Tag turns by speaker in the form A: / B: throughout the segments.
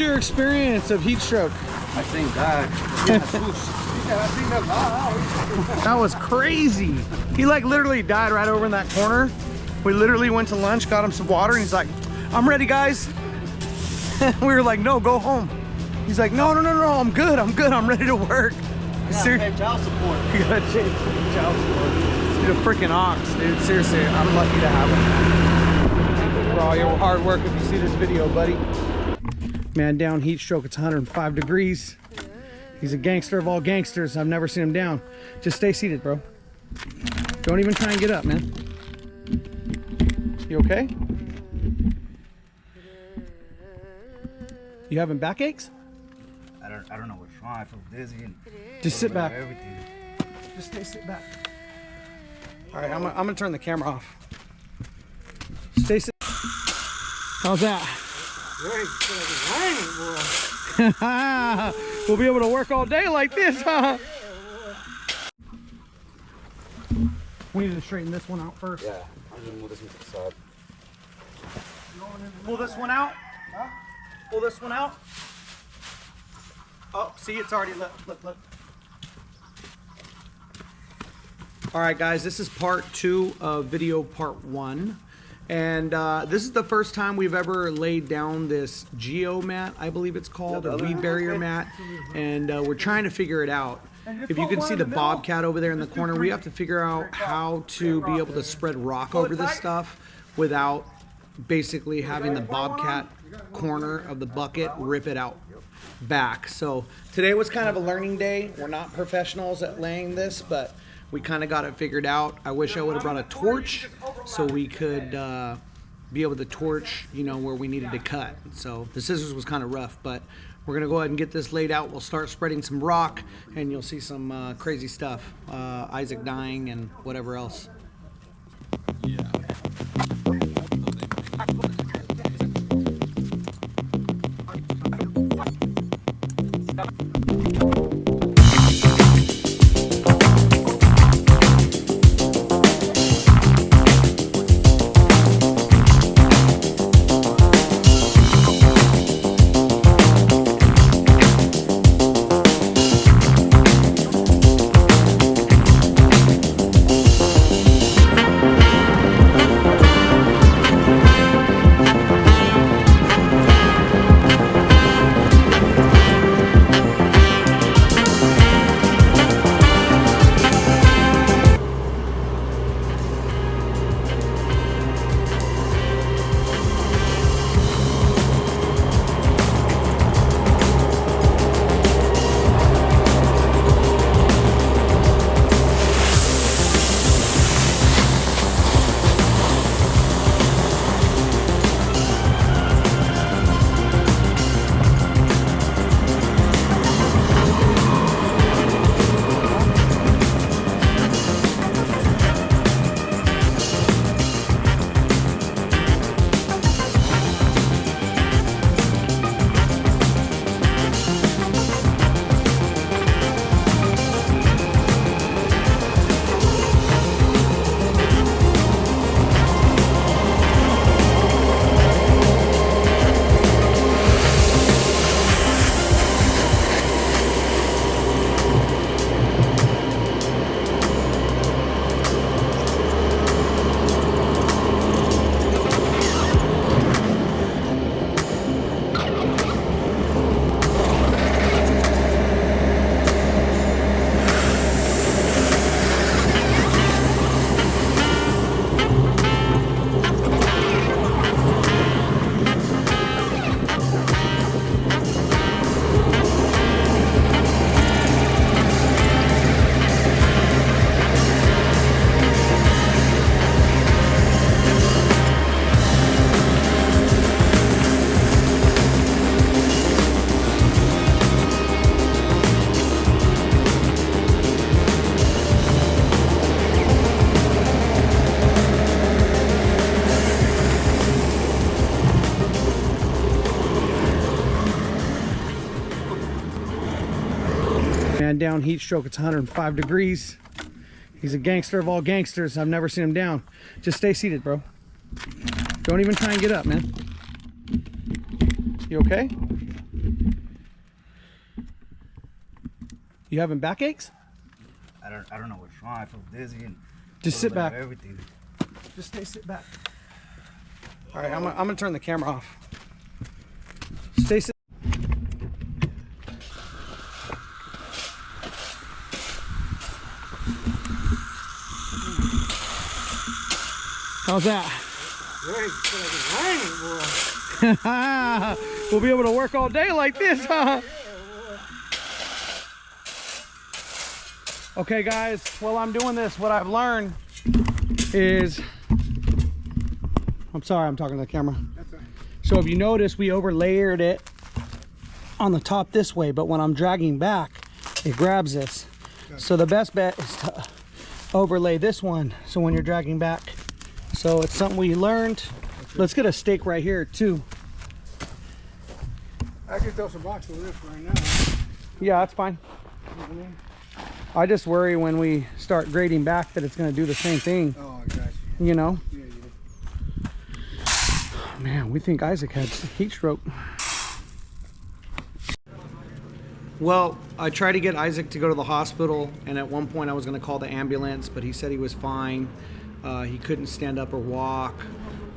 A: Your experience of heat stroke?
B: I thank God.
A: That was crazy. He like literally died right over in that corner. We literally went to lunch, got him some water, and he's like, I'm ready, guys. We were like, no, go home. He's like, no, I'm good, I'm ready to work.
B: I gotta pay child support.
A: You gotta pay child support. Dude, a freaking ox, dude. Seriously, I'm lucky to have him. For all your hard work, if you see this video, buddy. Man, down heat stroke, it's 105 degrees. He's a gangster of all gangsters. I've never seen him down. Just stay seated, bro. Don't even try and get up, man. You okay? You having backaches?
B: I don't know what's wrong. I feel dizzy and
A: just sit back.
B: Everything.
A: Just sit back. All right, I'm gonna turn the camera off. Stay sit. How's that? We'll be able to work all day like this, huh? We need to straighten this one out first.
B: Yeah, I'm gonna move this one to the side.
A: Pull this one out. Huh? Pull this one out. Oh, see, it's already look. All right, guys, this is part 2 of video part 1. And this is the first time we've ever laid down this geo mat, I believe it's called, a weed barrier mat. And we're trying to figure it out. If you can see the Bobcat over there in the corner, we have to figure out how to be able to spread rock over this stuff without basically having the Bobcat corner of the bucket rip it out back. So today was kind of a learning day. We're not professionals at laying this, but we kind of got it figured out. I wish I would have brought a torch so we could be able to torch, you know, where we needed to cut. So the scissors was kind of rough, but we're gonna go ahead and get this laid out. We'll start spreading some rock and you'll see some crazy stuff. Isaac dying and whatever else. Yeah. Man, down heat stroke, it's 105 degrees. He's a gangster of all gangsters. I've never seen him down. Just stay seated, bro. Don't even try and get up, man. You okay? You having backaches?
B: I don't know what's wrong. I feel dizzy and
A: Just sit back.
B: everything.
A: Just sit back. All right, I'm gonna turn the camera off. Sit. How's that? We'll be able to work all day like this, huh? Okay, guys, while I'm doing this, what I've learned is, I'm sorry, I'm talking to the camera. That's right. So if you notice, we overlayered it on the top this way, but when I'm dragging back, it grabs this. Okay. So the best bet is to overlay this one, so when you're dragging back. So it's something we learned. Let's get a stake right here too.
C: I could throw some rocks over this right now.
A: Yeah, that's fine. I just worry when we start grading back that it's going to do the same thing.
C: Oh, I got
A: you. You know?
C: Yeah,
A: Man, we think Isaac had heat stroke. Well, I tried to get Isaac to go to the hospital, and at one point I was going to call the ambulance, but he said he was fine. He couldn't stand up or walk.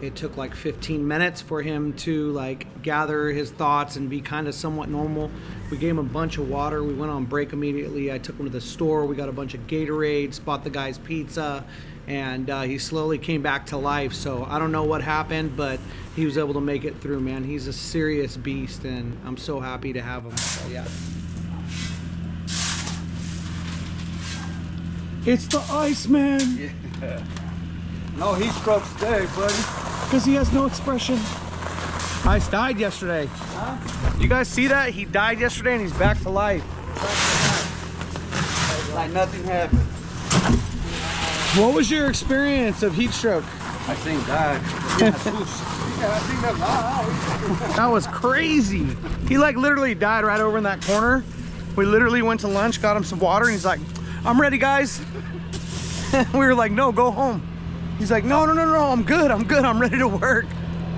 A: It took like 15 minutes for him to like gather his thoughts and be kind of somewhat normal. We gave him a bunch of water. We went on break immediately. I took him to the store. We got a bunch of Gatorades, bought the guy's pizza, and he slowly came back to life. So I don't know what happened, but he was able to make it through, man. He's a serious beast, and I'm so happy to have him. So yeah. It's the Iceman.
B: Yeah. No heat stroke today, buddy.
A: Because he has no expression. Ice died yesterday.
B: Huh?
A: You guys see that? He died yesterday and he's back to life.
B: Like nothing happened.
A: What was your experience of heat stroke?
B: I thank God.
A: That was crazy. He like literally died right over in that corner. We literally went to lunch, got him some water, and he's like, I'm ready, guys. We were like, no, go home. He's like, no, I'm good, I'm ready to work.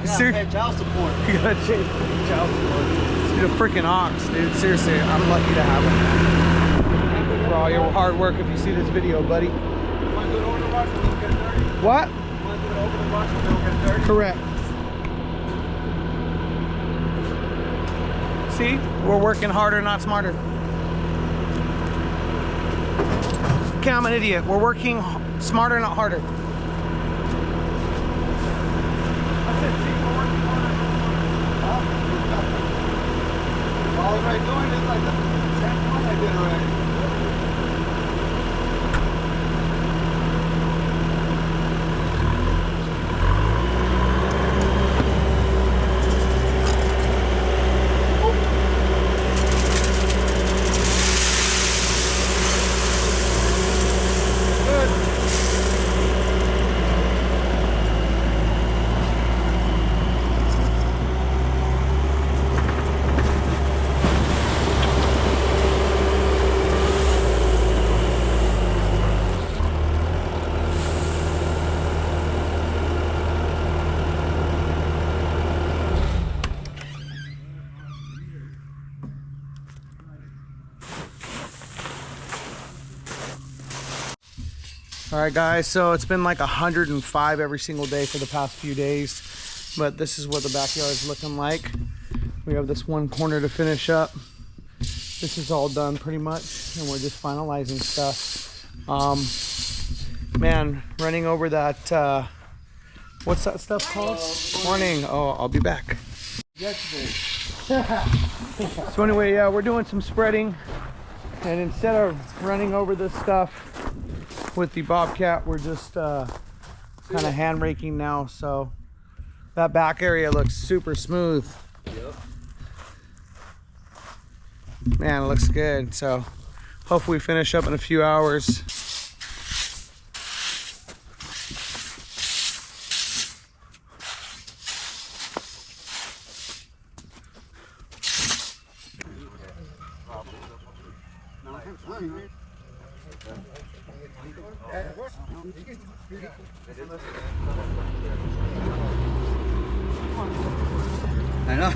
B: I gotta pay child support.
A: You gotta pay child support. He's a freaking ox, dude. Seriously, I'm lucky to have him. Thank you for all your hard work. If you see this video, buddy.
C: You want to do it over the wash and it'll get dirty?
A: What?
C: You want to do it over the wash and it'll get dirty?
A: Correct. See, we're working harder, not smarter. Okay, I'm an idiot. We're working smarter, not harder.
C: All right, doing it like the 10th one I did already.
A: All right, guys, so it's been like 105 every single day for the past few days, but this is what the backyard is looking like. We have this one corner to finish up. This is all done pretty much, and we're just finalizing stuff. Man, running over that, what's that stuff called? Morning. Oh, I'll be back. So anyway, yeah, we're doing some spreading, and instead of running over this stuff with the Bobcat, we're just kind of hand raking now. So that back area looks super smooth.
B: Yep.
A: Man, it looks good. So hopefully we finish up in a few hours.
B: I know.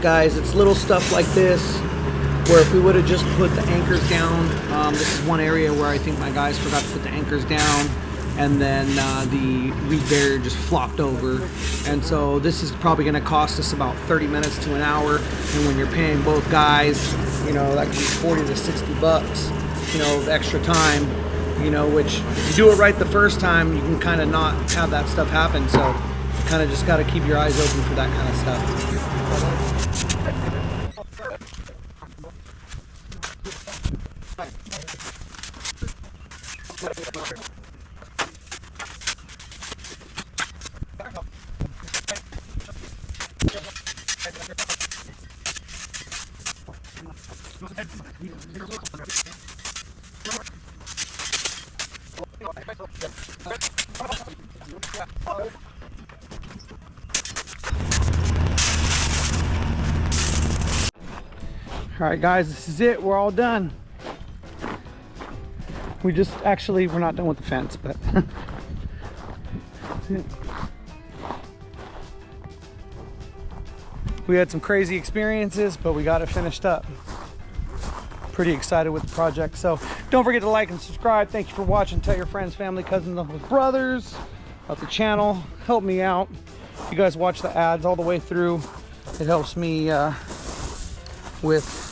A: guys, it's little stuff like this where if we would have just put the anchors down, this is one area where I think my guys forgot to put the anchors down, and then the reed barrier just flopped over. And so this is probably going to cost us about 30 minutes to an hour. And when you're paying both guys, you know, that could be 40 to 60 bucks, you know, of extra time, you know, which if you do it right the first time, you can kind of not have that stuff happen. So you kind of just got to keep your eyes open for that kind of stuff. All right, guys, this is it. We're all done. We're not done with the fence, but that's it. We had some crazy experiences, but we got it finished up. Pretty excited with the project. So don't forget to like and subscribe. Thank you for watching. Tell your friends, family, cousins, uncles, brothers about the channel. Help me out. If you guys watch the ads all the way through, it helps me with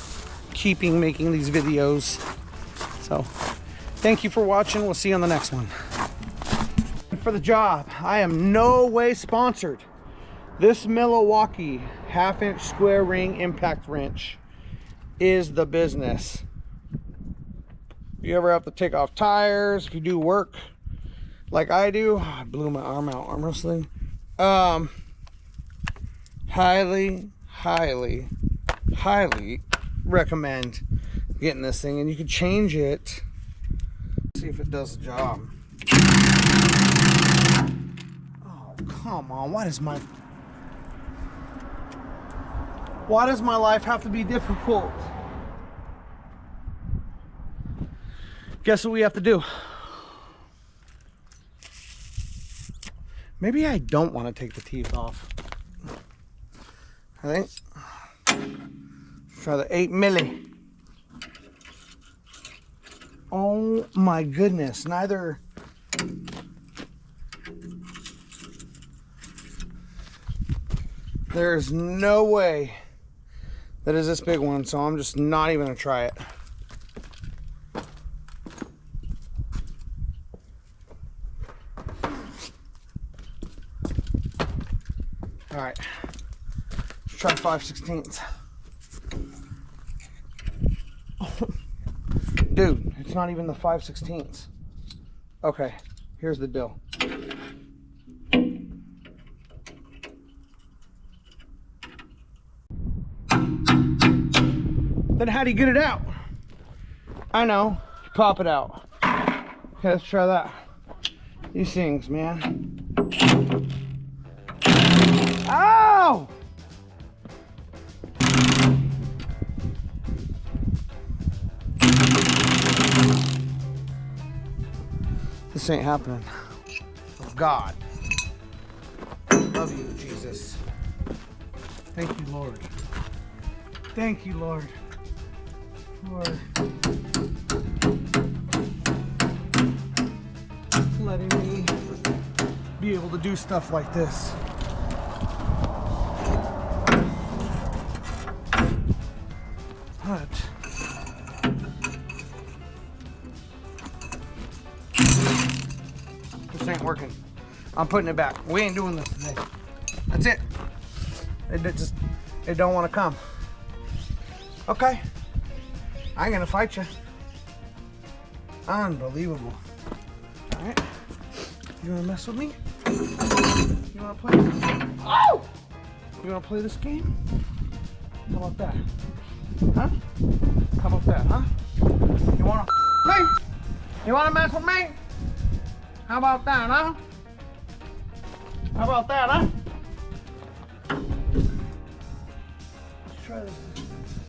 A: making these videos. So thank you for watching. We'll see you on the next one. For the job, I am no way sponsored. This Milwaukee 1/2-inch square ring impact wrench is the business. If you ever have to take off tires, if you do work like I do, I blew my arm out arm wrestling. Highly recommend getting this thing, and you can change it. See if it does the job. Oh, come on. Why does my life have to be difficult? Guess what we have to do? Maybe I don't want to take the teeth off. I think. Try the 8 milli. Oh my goodness, there's no way that is this big one, so I'm just not even gonna try it. All right, let's try 5/16. Dude, it's not even the 5/16. Okay, here's the deal. Then how do you get it out? I know, you pop it out. Okay, let's try that. These things, man. Ow! This ain't happening. Oh God. Love you, Jesus. Thank you, Lord. Thank you, Lord. For letting me be able to do stuff like this. But this ain't working. I'm putting it back. We ain't doing this today. That's it. It don't want to come. Okay. I ain't gonna fight you. Unbelievable. All right. You wanna mess with me? You wanna play? Oh! You wanna play this game? How about that? Huh? How about that, huh? You wanna me? You wanna mess with me? How about that, huh? How about that, huh? Let's try this.